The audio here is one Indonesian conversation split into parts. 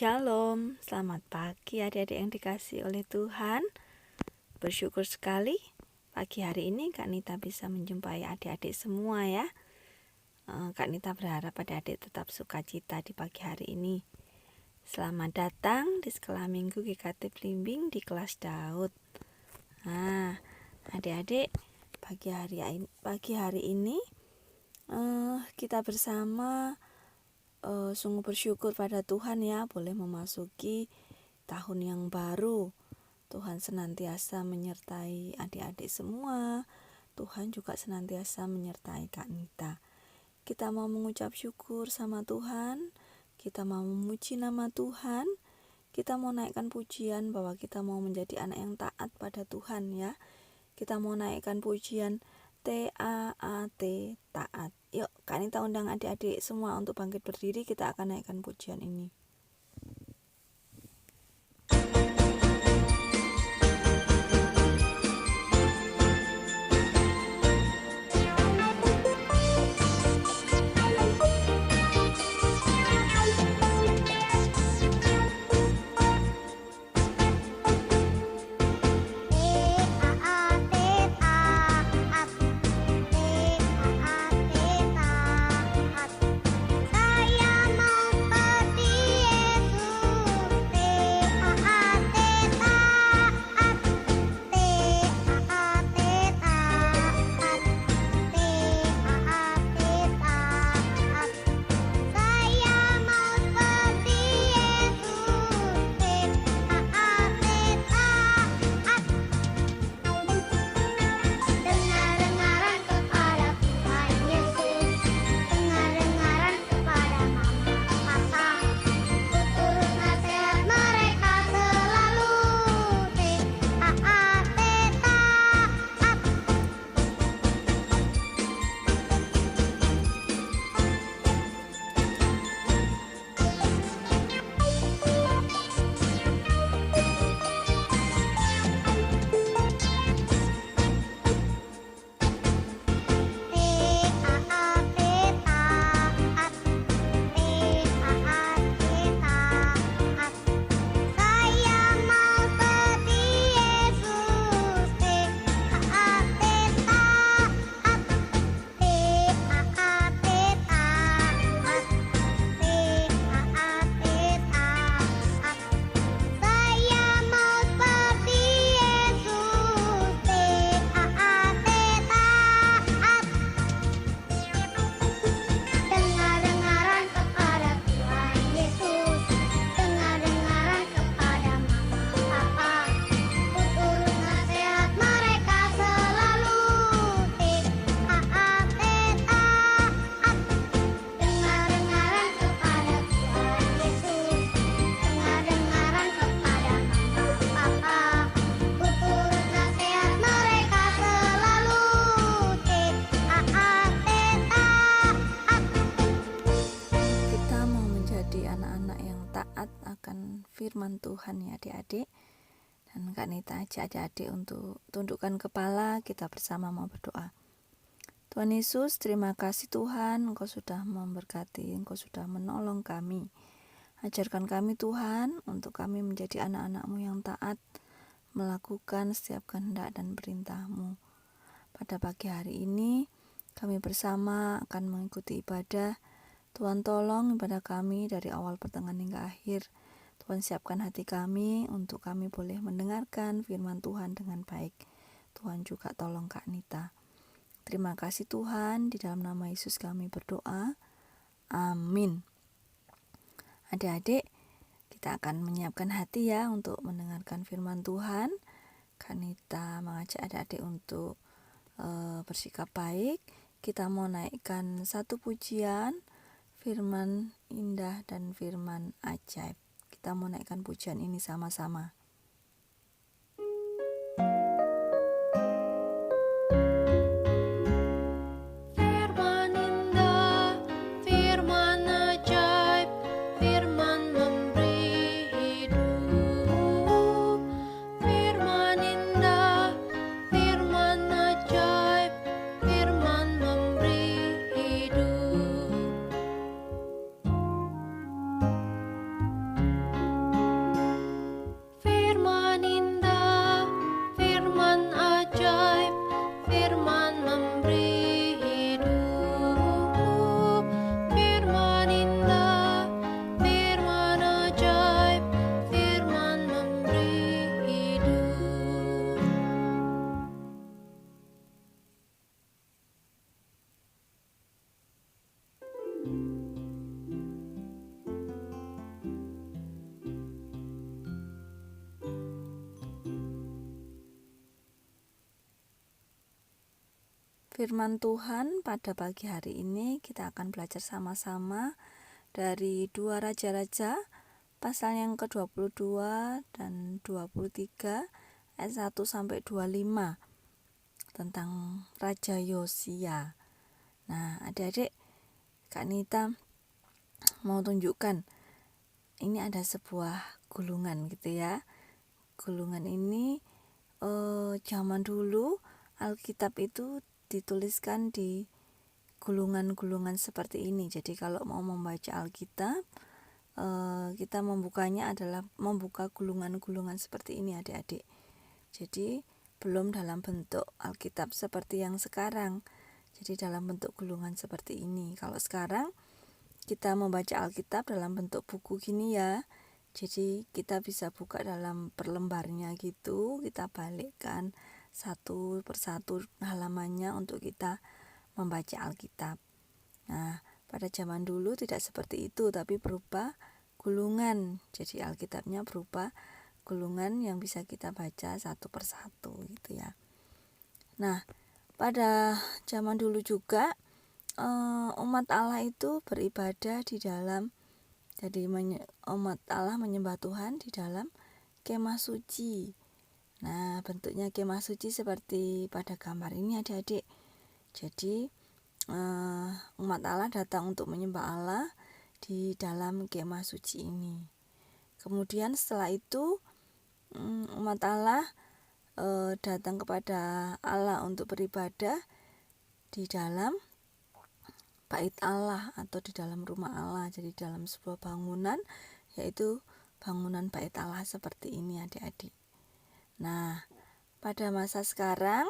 Shalom, selamat pagi adik-adik yang dikasihi oleh Tuhan. Bersyukur sekali pagi hari ini Kak Nita bisa menjumpai adik-adik semua ya. Kak Nita berharap adik-adik tetap sukacita di pagi hari ini. Selamat datang di Sekolah Minggu GKT Blimbing di kelas Daud. Nah, adik-adik pagi hari ini kita bersama sungguh bersyukur pada Tuhan ya, boleh memasuki tahun yang baru. Tuhan senantiasa menyertai adik-adik semua. Tuhan juga senantiasa menyertai Kak Nita. Kita mau mengucap syukur sama Tuhan. Kita mau memuji nama Tuhan. Kita mau naikkan pujian bahwa kita mau menjadi anak yang taat pada Tuhan ya. Kita mau naikkan pujian T-A-A-T, taat. Yuk, Kak Nita undang adik-adik semua untuk bangkit berdiri. Kita akan naikkan pujian ini. Firman Tuhan ya adik-adik. Dan Kak Nita ajak adik-adik untuk tundukkan kepala, kita bersama mau berdoa. Tuhan Yesus, terima kasih Tuhan, Engkau sudah memberkati, Engkau sudah menolong kami. Ajarkan kami Tuhan, untuk kami menjadi anak-anak-Mu yang taat, melakukan setiap kehendak dan perintah-Mu. Pada pagi hari ini, kami bersama akan mengikuti ibadah. Tuhan tolong ibadah kami dari awal pertengahan hingga akhir. Tuhan siapkan hati kami untuk kami boleh mendengarkan firman Tuhan dengan baik. Tuhan juga tolong Kak Nita. Terima kasih Tuhan, di dalam nama Yesus kami berdoa. Amin. Adik-adik, kita akan menyiapkan hati ya untuk mendengarkan firman Tuhan. Kak Nita mengajak adik-adik untuk bersikap baik. Kita mau naikkan satu pujian, firman indah dan firman ajaib. Kita mau naikkan pujian ini sama-sama. firman Tuhan pada pagi hari ini kita akan belajar sama-sama dari 2 Raja-Raja pasal yang ke-22 dan 23 ayat 1 sampai 25 tentang Raja Yosia. Nah, adik-adik, Kak Nita mau tunjukkan ini ada sebuah gulungan gitu ya. Gulungan ini zaman dulu Alkitab itu dituliskan di gulungan-gulungan seperti ini. Jadi kalau mau membaca Alkitab, kita membukanya adalah membuka gulungan-gulungan seperti ini adik-adik. Jadi belum dalam bentuk Alkitab seperti yang sekarang. Jadi dalam bentuk gulungan seperti ini. Kalau sekarang kita membaca Alkitab dalam bentuk buku gini ya. Jadi kita bisa buka dalam per lembarnya gitu, kita balikkan satu persatu halamannya untuk kita membaca Alkitab. Nah, pada zaman dulu tidak seperti itu, tapi berupa gulungan. Jadi Alkitabnya berupa gulungan yang bisa kita baca satu persatu gitu ya. Nah, pada zaman dulu juga umat Allah itu beribadah di dalam, jadi umat Allah menyembah Tuhan di dalam kemah suci. Nah, bentuknya kemah suci seperti pada gambar ini adik-adik. Jadi umat Allah datang untuk menyembah Allah di dalam kemah suci ini. Kemudian setelah itu umat Allah datang kepada Allah untuk beribadah di dalam bait Allah atau di dalam rumah Allah. Jadi dalam sebuah bangunan, yaitu bangunan bait Allah seperti ini adik-adik. Nah, pada masa sekarang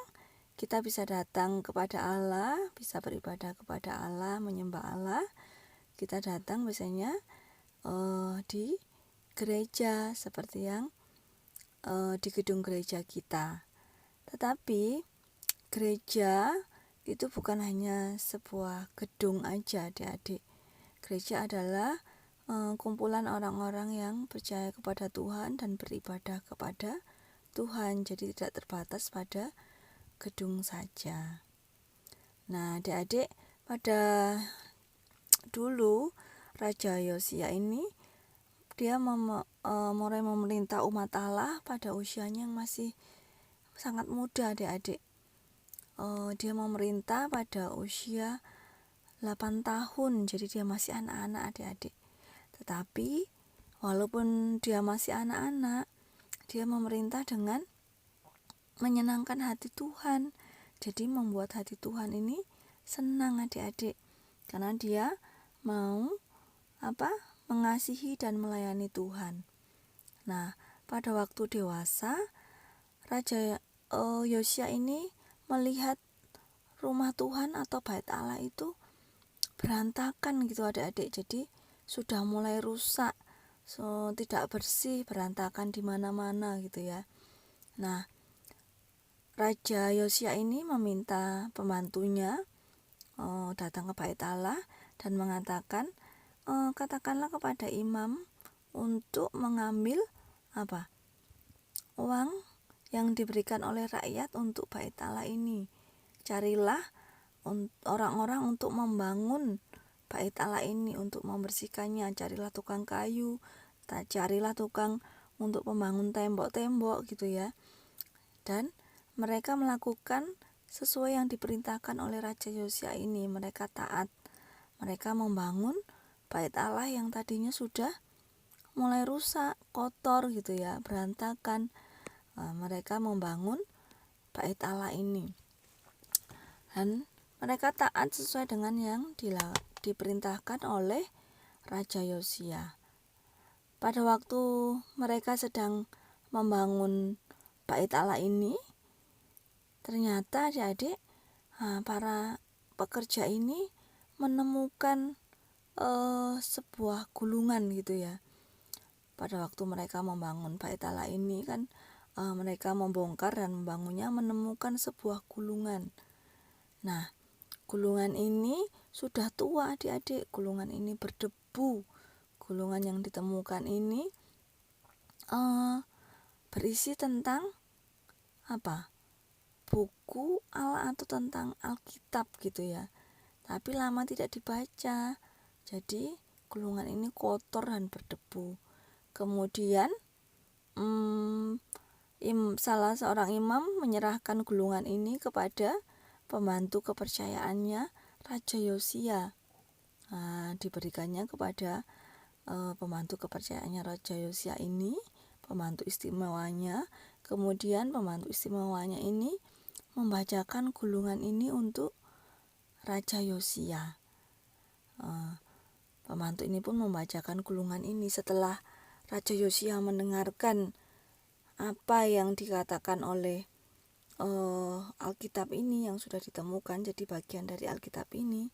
kita bisa datang kepada Allah, bisa beribadah kepada Allah, menyembah Allah. Kita datang biasanya di gereja seperti yang di gedung gereja kita. Tetapi gereja itu bukan hanya sebuah gedung aja adik-adik. Gereja adalah kumpulan orang-orang yang percaya kepada Tuhan dan beribadah kepada Tuhan. Jadi tidak terbatas pada gedung saja. Nah, adik-adik, pada dulu Raja Yosia ini dia mulai memerintah umat Allah pada usianya yang masih sangat muda adik-adik. Dia memerintah pada usia 8 tahun, jadi dia masih anak-anak adik-adik. Tetapi walaupun dia masih anak-anak, dia memerintah dengan menyenangkan hati Tuhan. Jadi membuat hati Tuhan ini senang adik-adik, karena dia mau mengasihi dan melayani Tuhan. Nah, pada waktu dewasa, Raja Yosia ini melihat rumah Tuhan atau bait Allah itu berantakan gitu adik-adik. Jadi sudah mulai rusak, tidak bersih, berantakan di mana-mana gitu ya. Nah, Raja Yosia ini meminta pembantunya datang ke bait Allah dan mengatakan, katakanlah kepada imam untuk mengambil uang yang diberikan oleh rakyat untuk bait Allah ini. Carilah orang-orang untuk membangun bait Allah ini, untuk membersihkannya. Carilah tukang kayu, carilah tukang untuk membangun tembok-tembok gitu ya. Dan mereka melakukan sesuai yang diperintahkan oleh Raja Yosia ini. Mereka taat. Mereka membangun bait Allah yang tadinya sudah mulai rusak, kotor gitu ya, berantakan. Mereka membangun bait Allah ini. Dan mereka taat sesuai dengan yang diperintahkan oleh Raja Yosia. Pada waktu mereka sedang membangun bait Allah ini, ternyata adik-adik, para pekerja ini menemukan sebuah gulungan gitu ya. Pada waktu mereka membangun bait Allah ini kan, mereka membongkar dan membangunnya, menemukan sebuah gulungan. Nah, gulungan ini sudah tua adik-adik, gulungan ini berdebu. Gulungan yang ditemukan ini berisi tentang buku Allah atau tentang Alkitab gitu ya, tapi lama tidak dibaca, jadi gulungan ini kotor dan berdebu. Kemudian salah seorang imam menyerahkan gulungan ini kepada pembantu kepercayaannya Raja Yosia. Diberikannya kepada pembantu kepercayaannya Raja Yosia ini, pembantu istimewanya. Kemudian pembantu istimewanya ini membacakan gulungan ini untuk Raja Yosia. Pembantu ini pun membacakan gulungan ini. Setelah Raja Yosia mendengarkan apa yang dikatakan oleh Alkitab ini yang sudah ditemukan jadi bagian dari Alkitab ini,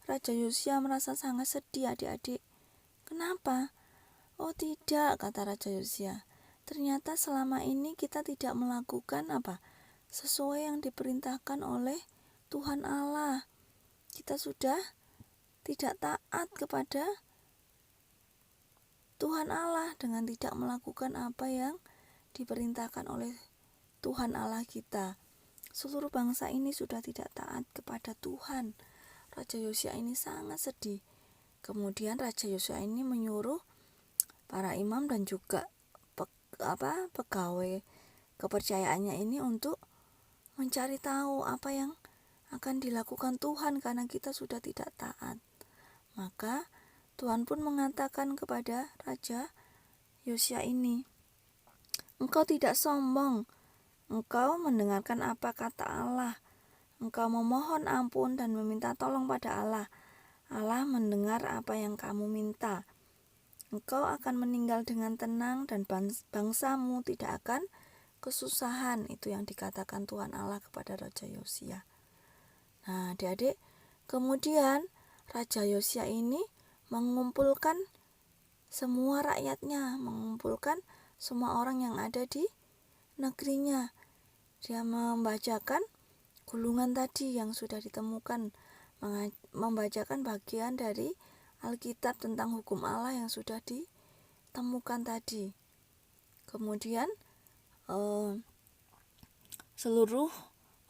Raja Yosia merasa sangat sedih, adik-adik. Kenapa? Oh tidak, kata Raja Yosia. Ternyata selama ini kita tidak melakukan sesuai yang diperintahkan oleh Tuhan Allah. Kita sudah tidak taat kepada Tuhan Allah dengan tidak melakukan apa yang diperintahkan oleh Tuhan Allah kita. Seluruh bangsa ini sudah tidak taat kepada Tuhan. Raja Yosia ini sangat sedih. Kemudian Raja Yosia ini menyuruh para imam dan juga pegawai kepercayaannya ini untuk mencari tahu apa yang akan dilakukan Tuhan karena kita sudah tidak taat. Maka Tuhan pun mengatakan kepada Raja Yosia ini, engkau tidak sombong, engkau mendengarkan apa kata Allah, engkau memohon ampun dan meminta tolong pada Allah. Allah mendengar apa yang kamu minta. Engkau akan meninggal dengan tenang dan bangsamu tidak akan kesusahan. Itu yang dikatakan Tuhan Allah kepada Raja Yosia. Nah, adik-adik, kemudian Raja Yosia ini mengumpulkan semua rakyatnya, mengumpulkan semua orang yang ada di negerinya. Dia membacakan gulungan tadi yang sudah ditemukan, membacakan bagian dari Alkitab tentang hukum Allah yang sudah ditemukan tadi. Kemudian seluruh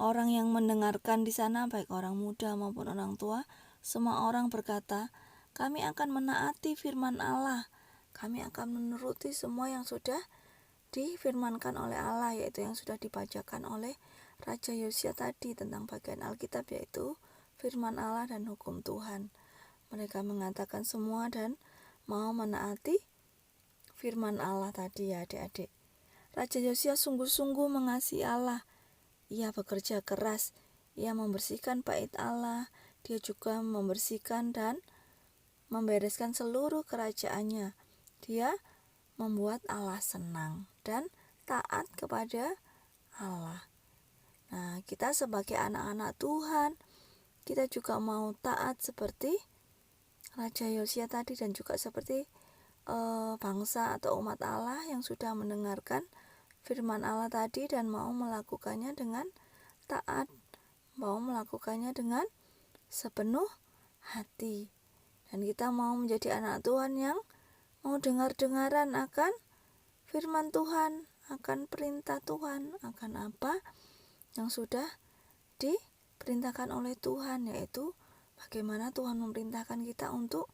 orang yang mendengarkan di sana, baik orang muda maupun orang tua, semua orang berkata, kami akan menaati firman Allah, kami akan menuruti semua yang sudah difirmankan oleh Allah, yaitu yang sudah dibacakan oleh Raja Yosia tadi tentang bagian Alkitab, yaitu firman Allah dan hukum Tuhan. Mereka mengatakan semua dan mau menaati firman Allah tadi ya adik-adik. Raja Yosia sungguh-sungguh mengasihi Allah. Ia bekerja keras, ia membersihkan bait Allah, dia juga membersihkan dan membereskan seluruh kerajaannya. Dia membuat Allah senang dan taat kepada Allah. Nah, kita sebagai anak-anak Tuhan, kita juga mau taat seperti Raja Yosia tadi dan juga seperti bangsa atau umat Allah yang sudah mendengarkan firman Allah tadi dan mau melakukannya dengan taat, mau melakukannya dengan sepenuh hati. Dan kita mau menjadi anak Tuhan yang mau dengar-dengaran akan firman Tuhan, akan perintah Tuhan, akan apa yang sudah diperintahkan oleh Tuhan, yaitu bagaimana Tuhan memerintahkan kita untuk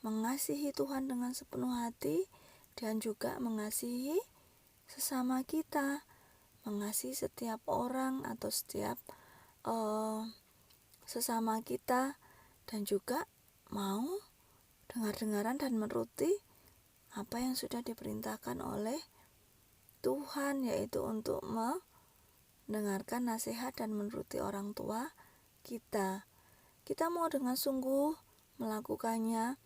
mengasihi Tuhan dengan sepenuh hati dan juga mengasihi sesama kita, mengasihi setiap orang atau setiap sesama kita, dan juga mau dengar-dengaran dan menuruti apa yang sudah diperintahkan oleh Tuhan, yaitu untuk mendengarkan nasihat dan menuruti orang tua kita. Kita mau dengan sungguh melakukannya,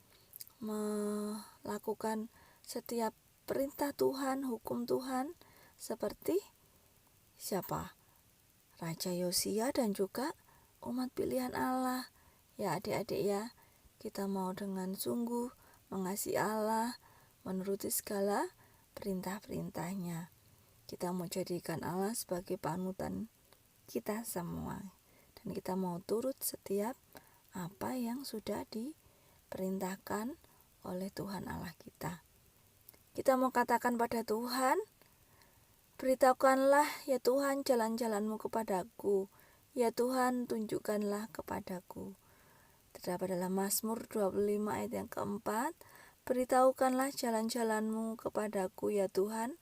melakukan setiap perintah Tuhan, hukum Tuhan, seperti siapa? Raja Yosia dan juga umat pilihan Allah. Ya adik-adik ya, kita mau dengan sungguh mengasihi Allah, menuruti segala perintah-perintahnya. Kita mau jadikan Allah sebagai panutan kita semua. Dan kita mau turut setiap apa yang sudah diperintahkan oleh Tuhan Allah kita. Kita mau katakan pada Tuhan, Beritahukanlah ya Tuhan jalan-jalan-Mu kepadaku. Ya Tuhan, tunjukkanlah kepadaku. Terdapat dalam Mazmur 25 ayat yang keempat. Beritahukanlah jalan-jalan-Mu kepadaku ya Tuhan,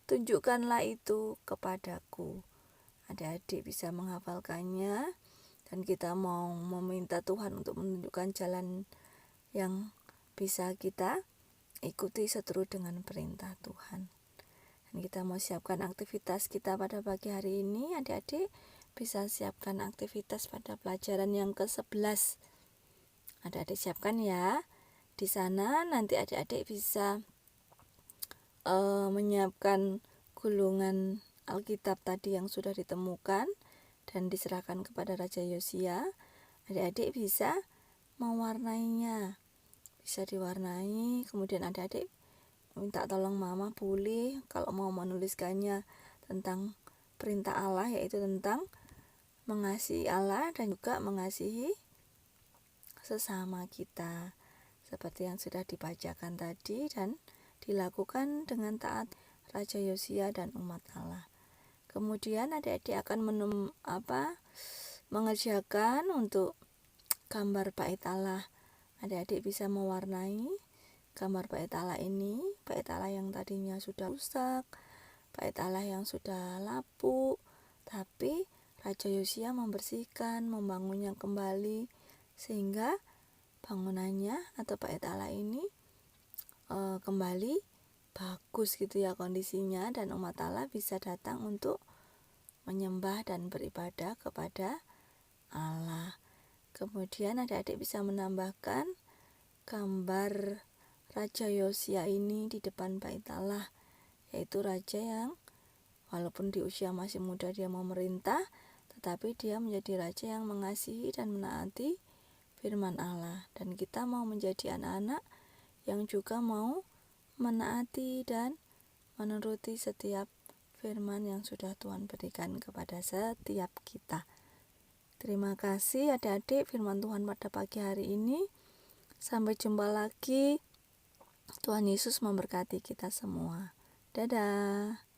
tunjukkanlah itu kepadaku. Adik-adik bisa menghafalkannya, dan kita mau meminta Tuhan untuk menunjukkan jalan yang bisa kita ikuti seturut dengan perintah Tuhan. Dan kita mau siapkan aktivitas kita pada pagi hari ini. Adik-adik bisa siapkan aktivitas pada pelajaran yang ke-11. Adik-adik siapkan ya. Di sana nanti adik-adik bisa menyiapkan gulungan Alkitab tadi yang sudah ditemukan dan diserahkan kepada Raja Yosia. Adik-adik bisa mewarnainya, bisa diwarnai. Kemudian adik-adik minta tolong mama boleh kalau mau menuliskannya tentang perintah Allah, yaitu tentang mengasihi Allah dan juga mengasihi sesama kita, seperti yang sudah dibacakan tadi dan dilakukan dengan taat Raja Yosia dan umat Allah. Kemudian adik-adik akan mengerjakan untuk gambar bait Allah. Adik-adik bisa mewarnai gambar bait Allah ini, bait Allah yang tadinya sudah rusak, bait Allah yang sudah lapuk, tapi Raja Yosia membersihkan, membangunnya kembali, sehingga bangunannya atau bait Allah ini kembali bagus gitu ya kondisinya, dan umat Allah bisa datang untuk menyembah dan beribadah kepada Allah. Kemudian adik-adik bisa menambahkan gambar Raja Yosia ini di depan bait Allah, yaitu raja yang walaupun di usia masih muda dia memerintah, tetapi dia menjadi raja yang mengasihi dan menaati firman Allah. Dan kita mau menjadi anak-anak yang juga mau menaati dan menuruti setiap firman yang sudah Tuhan berikan kepada setiap kita. Terima kasih adik-adik firman Tuhan pada pagi hari ini. Sampai jumpa lagi. Tuhan Yesus memberkati kita semua. Dadah.